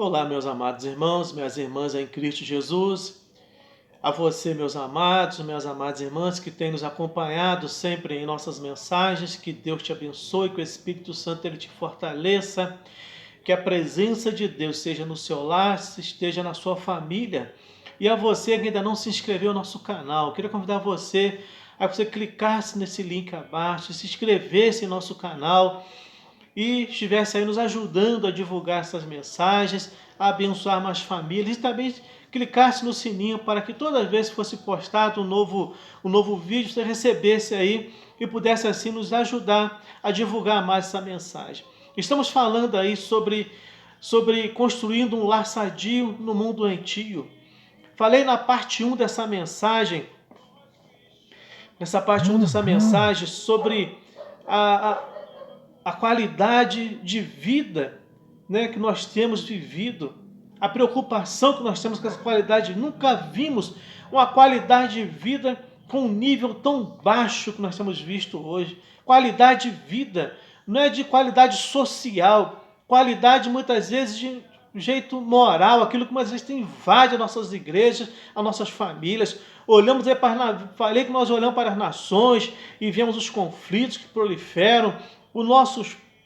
Olá, meus amados irmãos, minhas irmãs em Cristo Jesus. A você, meus amados, minhas amadas irmãs que têm nos acompanhado sempre em nossas mensagens, que Deus te abençoe, que o Espírito Santo ele te fortaleça, que a presença de Deus seja no seu lar, esteja na sua família. E a você que ainda não se inscreveu no nosso canal, eu queria convidar você a você clicasse nesse link abaixo, se inscrevesse em nosso canal e estivesse aí nos ajudando a divulgar essas mensagens, a abençoar mais famílias e também clicasse no sininho para que toda vez que fosse postado um novo vídeo, você recebesse aí e pudesse assim nos ajudar a divulgar mais essa mensagem. Estamos falando aí sobre construindo um lar sadio no mundo doentio. Falei na parte 1 dessa mensagem, sobre a, a qualidade de vida, né, que nós temos vivido, a preocupação que nós temos com essa qualidade. Nunca vimos uma qualidade de vida com um nível tão baixo que nós temos visto hoje. Qualidade de vida não é de qualidade social, qualidade muitas vezes de jeito moral, aquilo que muitas vezes invade as nossas igrejas, as nossas famílias. Olhamos aí falei que nós olhamos para as nações e vemos os conflitos que proliferam,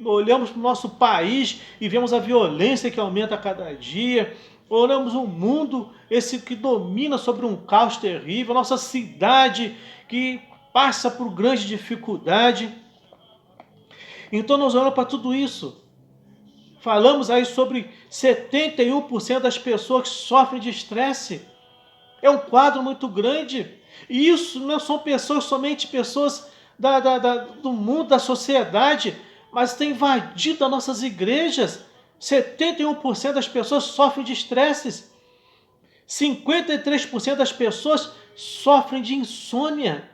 olhamos para o nosso país e vemos a violência que aumenta a cada dia. Olhamos o mundo, esse que domina sobre um caos terrível, a nossa cidade que passa por grande dificuldade. Então nós olhamos para tudo isso. Falamos aí sobre 71% das pessoas que sofrem de estresse. É um quadro muito grande. E isso não são pessoas, somente pessoas do mundo, da sociedade, mas tem invadido as nossas igrejas. 71% das pessoas sofrem de estresses. 53% das pessoas sofrem de insônia.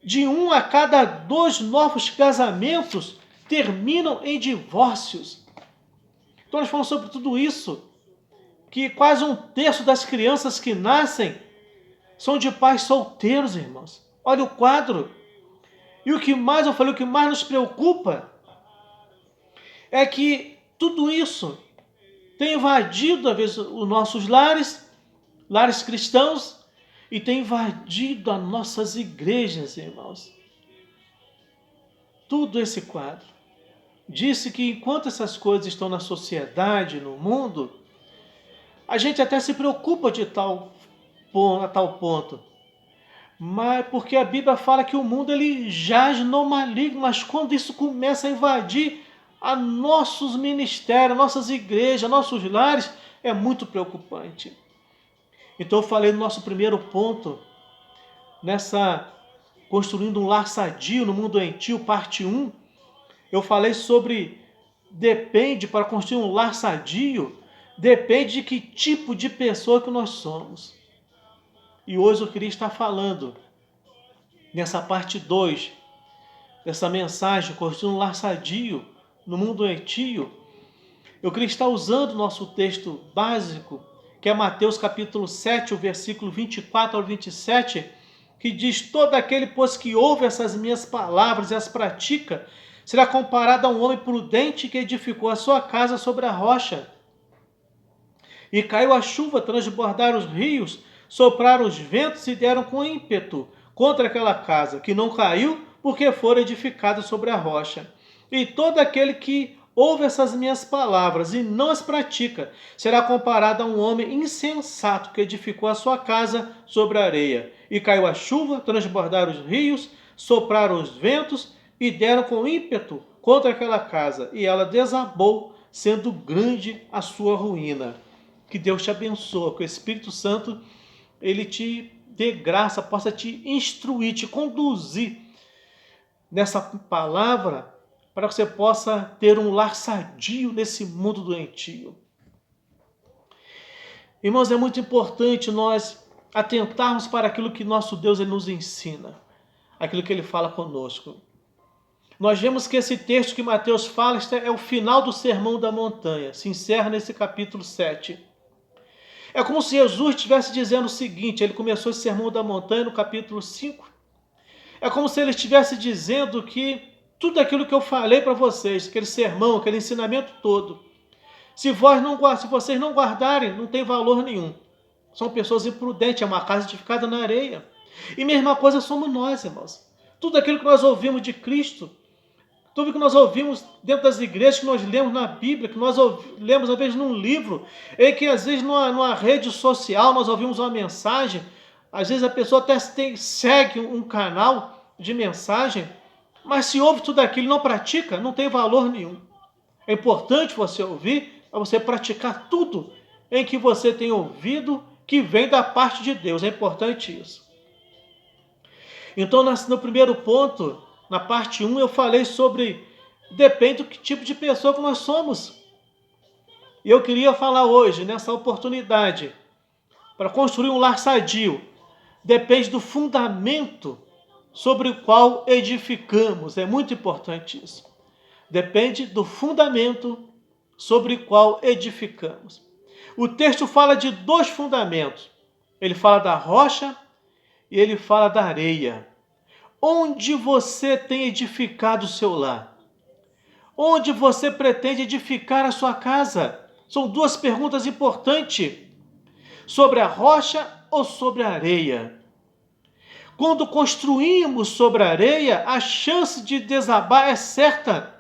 De 1 a cada 2 novos casamentos terminam em divórcios. Então nós falamos sobre tudo isso, que quase 1/3 das crianças que nascem são de pais solteiros, irmãos. Olha o quadro. E o que mais nos preocupa é que tudo isso tem invadido, às vezes, os nossos lares cristãos, e tem invadido as nossas igrejas, irmãos. Tudo esse quadro. Disse que enquanto essas coisas estão na sociedade, no mundo, a gente até se preocupa a tal ponto. Mas porque a Bíblia fala que o mundo ele jaz no maligno, mas quando isso começa a invadir a nossos ministérios, nossas igrejas, nossos lares, é muito preocupante. Então eu falei no nosso primeiro ponto, nessa construindo um lar sadio no mundo doentio, parte 1, eu falei sobre para construir um lar sadio, depende de que tipo de pessoa que nós somos. E hoje eu queria estar falando, nessa parte 2, dessa mensagem, construindo um lar sadio no mundo doentio, eu queria estar usando o nosso texto básico, que é Mateus capítulo 7, o versículo 24 ao 27, que diz: todo aquele, pois, que ouve essas minhas palavras e as pratica, será comparado a um homem prudente que edificou a sua casa sobre a rocha. E caiu a chuva, transbordaram os rios, sopraram os ventos e deram com ímpeto contra aquela casa, que não caiu, porque fora edificada sobre a rocha. E todo aquele que ouve essas minhas palavras e não as pratica, será comparado a um homem insensato que edificou a sua casa sobre a areia. E caiu a chuva, transbordaram os rios, sopraram os ventos e deram com ímpeto contra aquela casa, e ela desabou, sendo grande a sua ruína. Que Deus te abençoe, que o Espírito Santo ele te dê graça, possa te instruir, te conduzir nessa palavra, para que você possa ter um lar sadio nesse mundo doentio. Irmãos, é muito importante nós atentarmos para aquilo que nosso Deus ele nos ensina, aquilo que ele fala conosco. Nós vemos que esse texto que Mateus fala é o final do Sermão da Montanha, se encerra nesse capítulo 7. É como se Jesus estivesse dizendo o seguinte, ele começou esse Sermão da Montanha no capítulo 5, é como se ele estivesse dizendo que tudo aquilo que eu falei para vocês, aquele sermão, aquele ensinamento todo, Se vocês não guardarem, não tem valor nenhum. São pessoas imprudentes, é uma casa edificada na areia. E mesma coisa somos nós, irmãos. Tudo aquilo que nós ouvimos de Cristo, tudo que nós ouvimos dentro das igrejas, que nós lemos na Bíblia, que nós lemos às vezes num livro, e que às vezes numa rede social nós ouvimos uma mensagem, às vezes a pessoa até segue um canal de mensagem, mas se ouve tudo aquilo e não pratica, não tem valor nenhum. É importante você ouvir, para você praticar tudo em que você tem ouvido, que vem da parte de Deus. É importante isso. Então, no primeiro ponto, na parte 1, eu falei sobre depende do que tipo de pessoa que nós somos. E eu queria falar hoje, nessa oportunidade, para construir um lar sadio, depende do fundamento sobre o qual edificamos. É muito importante isso. Depende do fundamento sobre o qual edificamos. O texto fala de 2 fundamentos. Ele fala da rocha e ele fala da areia. Onde você tem edificado o seu lar? Onde você pretende edificar a sua casa? São 2 perguntas importantes. Sobre a rocha ou sobre a areia? Quando construímos sobre a areia, a chance de desabar é certa.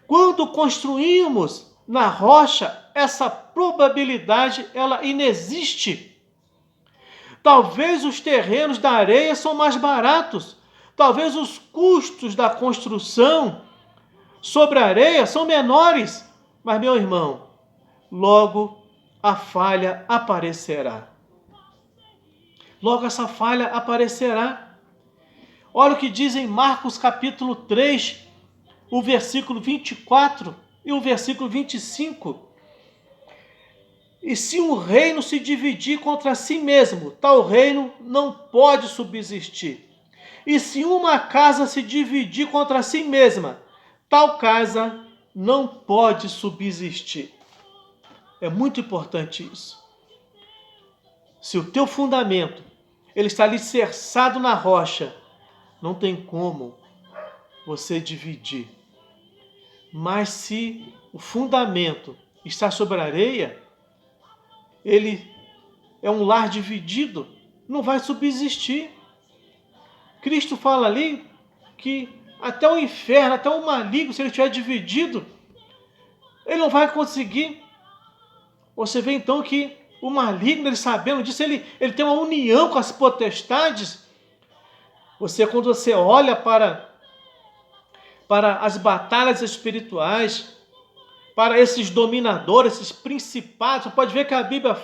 Quando construímos na rocha, essa probabilidade ela inexiste. Talvez os terrenos da areia são mais baratos. Talvez os custos da construção sobre a areia são menores. Mas, meu irmão, logo a falha aparecerá. Logo essa falha aparecerá. Olha o que diz em Marcos capítulo 3, o versículo 24 e o versículo 25. E se um reino se dividir contra si mesmo, tal reino não pode subsistir. E se uma casa se dividir contra si mesma, tal casa não pode subsistir. É muito importante isso. Se o teu fundamento ele está alicerçado na rocha, não tem como você dividir. Mas se o fundamento está sobre a areia, ele é um lar dividido, não vai subsistir. Cristo fala ali que até o inferno, até o maligno, se ele estiver dividido, ele não vai conseguir. Você vê então que o maligno, ele sabendo disso, ele tem uma união com as potestades. Quando você olha para as batalhas espirituais, para esses dominadores, esses principados, você pode ver que a Bíblia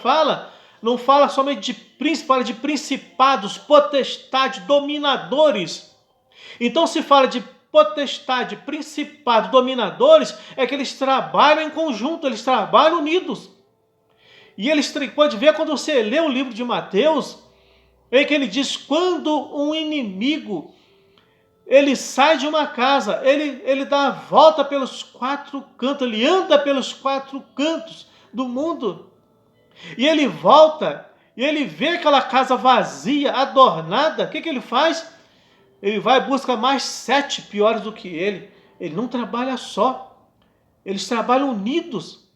não fala somente de príncipes, fala de principados, potestades, dominadores. Então se fala de potestade, principado, dominadores, é que eles trabalham em conjunto, eles trabalham unidos. E eles pode ver quando você lê o livro de Mateus, em que ele diz, quando um inimigo ele sai de uma casa, ele dá a volta pelos 4 cantos, ele anda pelos 4 cantos do mundo. E ele volta, e ele vê aquela casa vazia, adornada, o que ele faz? Ele vai e busca mais 7 piores do que ele. Ele não trabalha só, eles trabalham unidos.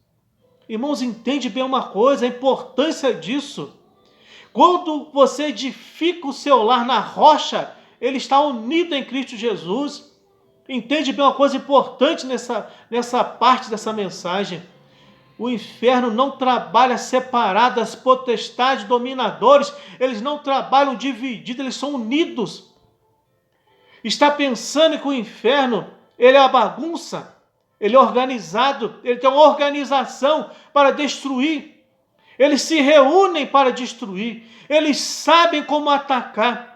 Irmãos, entende bem uma coisa, a importância disso. Quando você edifica o seu lar na rocha, ele está unido em Cristo Jesus. Entende bem uma coisa importante nessa parte dessa mensagem. O inferno não trabalha separado, as potestades, dominadores, eles não trabalham divididos, eles são unidos. Está pensando que o inferno, ele é a bagunça, ele é organizado, ele tem uma organização para destruir. Eles se reúnem para destruir, eles sabem como atacar.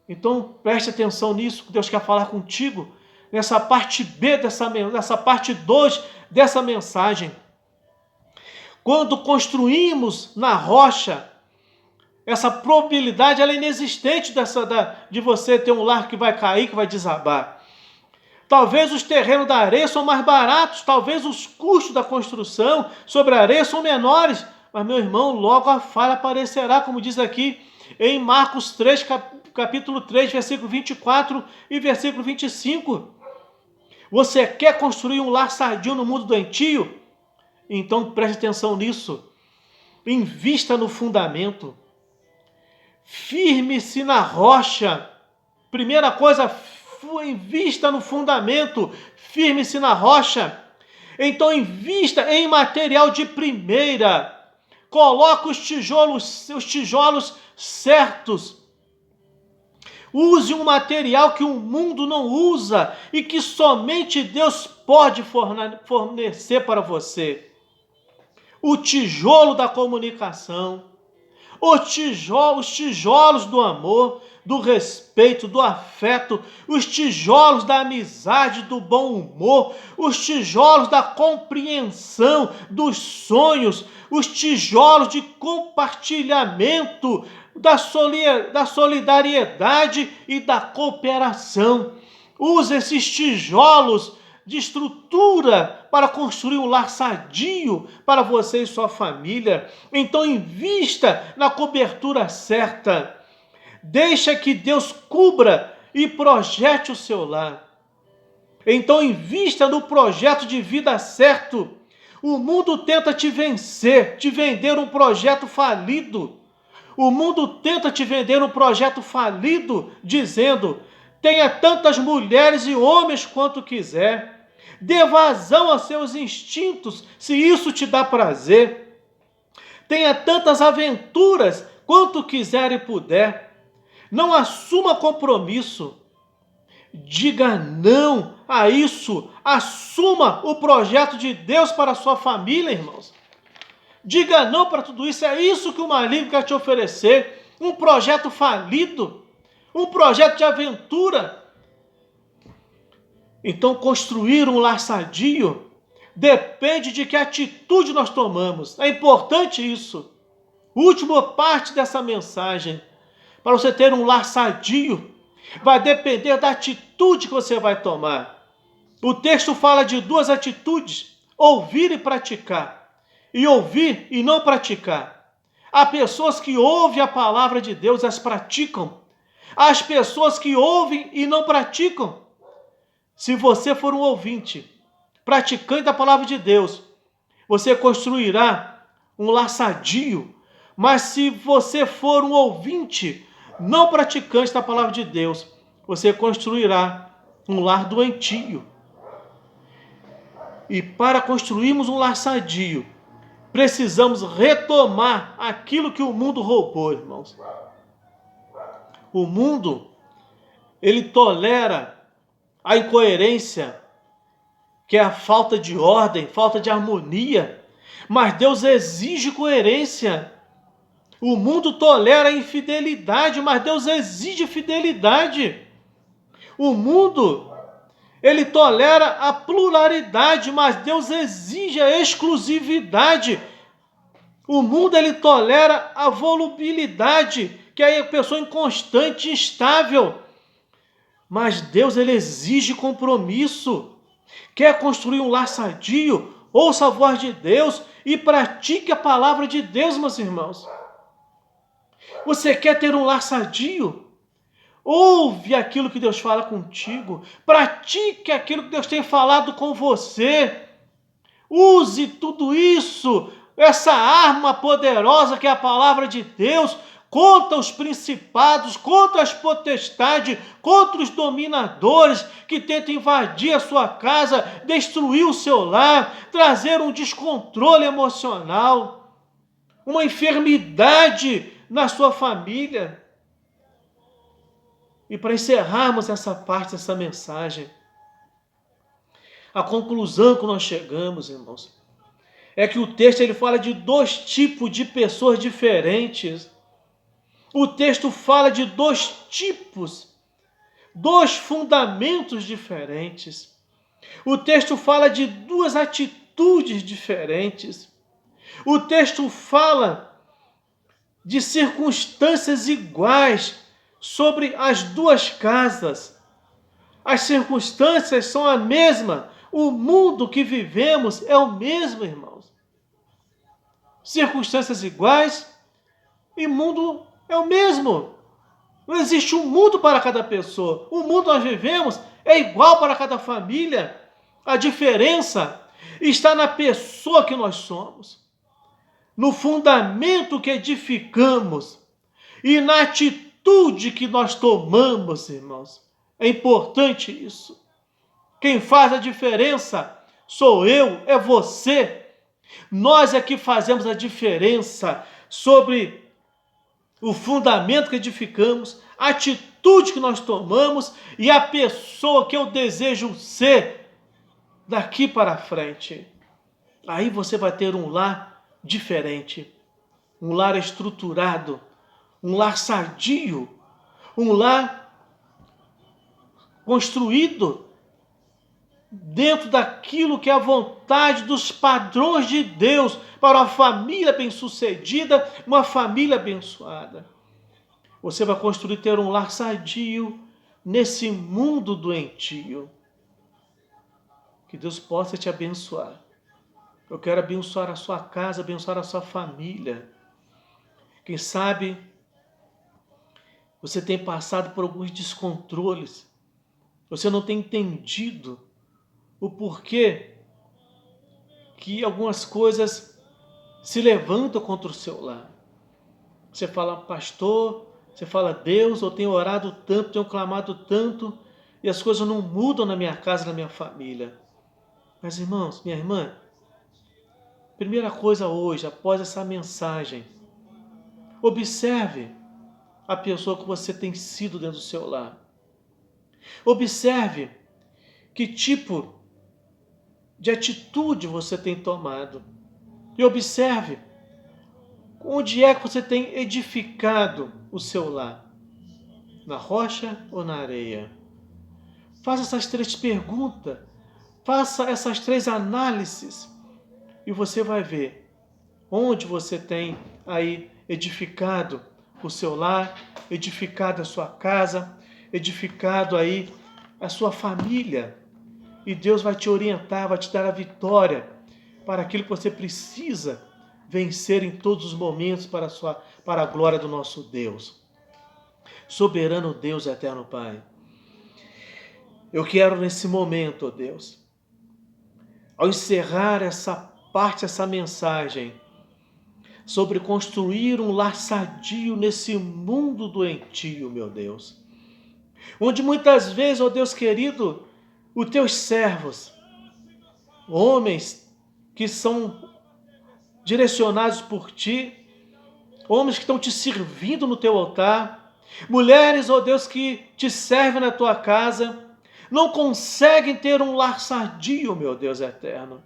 Então, preste atenção nisso, Deus quer falar contigo, nessa parte B nessa parte 2 dessa mensagem. Quando construímos na rocha, essa probabilidade ela é inexistente de você ter um lar que vai cair, que vai desabar. Talvez os terrenos da areia são mais baratos, talvez os custos da construção sobre a areia são menores, mas, meu irmão, logo a falha aparecerá, como diz aqui em Marcos 3, capítulo 3, versículo 24 e versículo 25. Você quer construir um lar sadio no mundo doentio? Então preste atenção nisso. Invista no fundamento. Firme-se na rocha. Primeira coisa, invista no fundamento. Firme-se na rocha. Então invista em material de primeira. Coloque os tijolos certos. Use um material que o mundo não usa e que somente Deus pode fornecer para você. O tijolo da comunicação, os tijolos do amor, do respeito, do afeto, os tijolos da amizade, do bom humor, os tijolos da compreensão, dos sonhos, os tijolos de compartilhamento, da solidariedade e da cooperação. Use esses tijolos de estrutura para construir um lar sadio para você e sua família. Então invista na cobertura certa. Deixa que Deus cubra e projete o seu lar. Então invista no projeto de vida certo. O mundo tenta te vencer, te vender um projeto falido. O mundo tenta te vender um projeto falido, dizendo: tenha tantas mulheres e homens quanto quiser. Dê vazão aos seus instintos, se isso te dá prazer. Tenha tantas aventuras quanto quiser e puder. Não assuma compromisso. Diga não a isso. Assuma o projeto de Deus para a sua família, irmãos. Diga não para tudo isso. É isso que o maligno quer te oferecer. Um projeto falido. Um projeto de aventura. Então, construir um lar sadio depende de que atitude nós tomamos. É importante isso. Última parte dessa mensagem. Para você ter um lar sadio, vai depender da atitude que você vai tomar. O texto fala de duas atitudes: ouvir e praticar. E ouvir e não praticar. Há pessoas que ouvem a palavra de Deus e as praticam. Há as pessoas que ouvem e não praticam. Se você for um ouvinte, praticante da palavra de Deus, você construirá um lar sadio. Mas se você for um ouvinte, não praticante da palavra de Deus, você construirá um lar doentio. E para construirmos um lar sadio, precisamos retomar aquilo que o mundo roubou, irmãos. O mundo, ele tolera a incoerência, que é a falta de ordem, falta de harmonia. Mas Deus exige coerência. O mundo tolera a infidelidade, mas Deus exige fidelidade. O mundo, ele tolera a pluralidade, mas Deus exige a exclusividade. O mundo, ele tolera a volubilidade, que é a pessoa inconstante, instável. Mas Deus, ele exige compromisso. Quer construir um lar sadio? Ouça a voz de Deus e pratique a palavra de Deus, meus irmãos. Você quer ter um lar sadio? Ouve aquilo que Deus fala contigo. Pratique aquilo que Deus tem falado com você. Use tudo isso, essa arma poderosa que é a palavra de Deus, contra os principados, contra as potestades, contra os dominadores que tentam invadir a sua casa, destruir o seu lar, trazer um descontrole emocional, uma enfermidade na sua família. E para encerrarmos essa parte dessa mensagem, a conclusão que nós chegamos, irmãos, é que o texto ele fala de dois tipos de pessoas diferentes. O texto fala de dois tipos, dois fundamentos diferentes. O texto fala de duas atitudes diferentes. O texto fala de circunstâncias iguais sobre as duas casas. As circunstâncias são a mesma. O mundo que vivemos é o mesmo, irmãos. Circunstâncias iguais e mundo é o mesmo. Não existe um mundo para cada pessoa. O mundo que nós vivemos é igual para cada família. A diferença está na pessoa que nós somos, no fundamento que edificamos e na atitude que nós tomamos, irmãos. É importante isso. Quem faz a diferença sou eu, é você. Nós é que fazemos a diferença sobre o fundamento que edificamos, a atitude que nós tomamos e a pessoa que eu desejo ser daqui para frente. Aí você vai ter um lar diferente, um lar estruturado, um lar sadio, um lar construído dentro daquilo que é a vontade dos padrões de Deus para uma família bem-sucedida, uma família abençoada. Você vai construir ter um lar sadio nesse mundo doentio. Que Deus possa te abençoar. Eu quero abençoar a sua casa, abençoar a sua família. Quem sabe você tem passado por alguns descontroles. Você não tem entendido o porquê que algumas coisas se levantam contra o seu lar. Você fala, pastor, você fala, Deus, eu tenho orado tanto, tenho clamado tanto, e as coisas não mudam na minha casa, na minha família. Mas, irmãos, minha irmã, primeira coisa hoje, após essa mensagem, observe a pessoa que você tem sido dentro do seu lar. Observe que tipo de atitude você tem tomado. E observe onde é que você tem edificado o seu lar. Na rocha ou na areia? Faça essas 3 perguntas. Faça essas 3 análises. E você vai ver onde você tem aí edificado o seu lar, edificado a sua casa, edificado aí a sua família. E Deus vai te orientar, vai te dar a vitória para aquilo que você precisa vencer em todos os momentos para a glória do nosso Deus. Soberano Deus, eterno Pai, eu quero nesse momento, ó Deus, ao encerrar essa parte, essa mensagem, sobre construir um lar sadio nesse mundo doentio, meu Deus, onde muitas vezes, ó Deus querido, os teus servos, homens que são direcionados por ti, homens que estão te servindo no teu altar, mulheres, ó Deus, que te servem na tua casa, não conseguem ter um lar sadio, meu Deus eterno.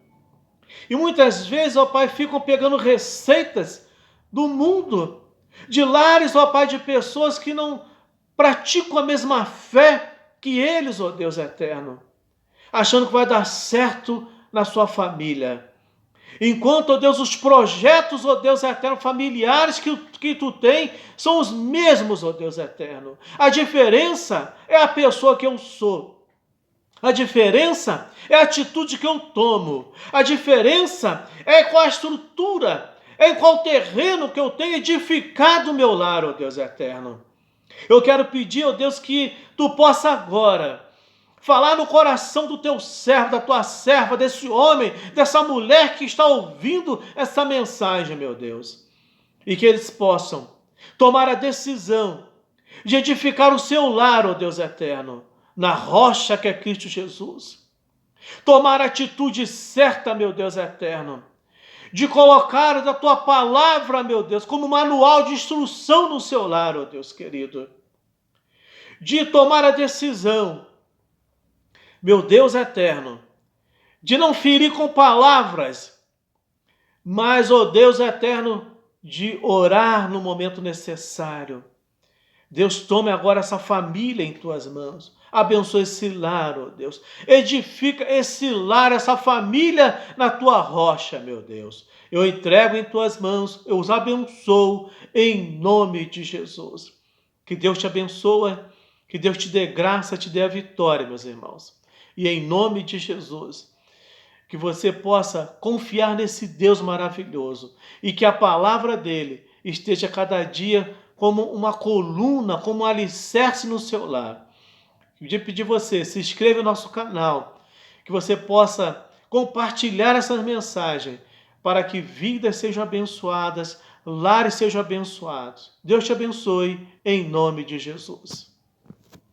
E muitas vezes, ó Pai, ficam pegando receitas do mundo, de lares, ó Pai, de pessoas que não praticam a mesma fé que eles, ó Deus eterno, achando que vai dar certo na sua família. Enquanto, ó Deus, os projetos, ó Deus eterno, familiares que tu tem, são os mesmos, ó Deus eterno. A diferença é a pessoa que eu sou. A diferença é a atitude que eu tomo. A diferença é qual a estrutura, é em qual terreno que eu tenho edificado o meu lar, ó Deus eterno. Eu quero pedir, ó Deus, que tu possa agora falar no coração do teu servo, da tua serva, desse homem, dessa mulher que está ouvindo essa mensagem, meu Deus. E que eles possam tomar a decisão de edificar o seu lar, ó Deus eterno, na rocha que é Cristo Jesus. Tomar a atitude certa, meu Deus eterno, de colocar a tua palavra, meu Deus, como manual de instrução no seu lar, ó Deus querido. De tomar a decisão, meu Deus eterno, de não ferir com palavras, mas, ó Deus eterno, de orar no momento necessário. Deus, tome agora essa família em tuas mãos. Abençoa esse lar, ó Deus. Edifica esse lar, essa família na tua rocha, meu Deus. Eu entrego em tuas mãos, eu os abençoo em nome de Jesus. Que Deus te abençoe, que Deus te dê graça, te dê a vitória, meus irmãos. E em nome de Jesus, que você possa confiar nesse Deus maravilhoso e que a palavra dele esteja cada dia como uma coluna, como um alicerce no seu lar. Eu queria pedir você, se inscreva no nosso canal, que você possa compartilhar essa mensagem para que vidas sejam abençoadas, lares sejam abençoados. Deus te abençoe, em nome de Jesus.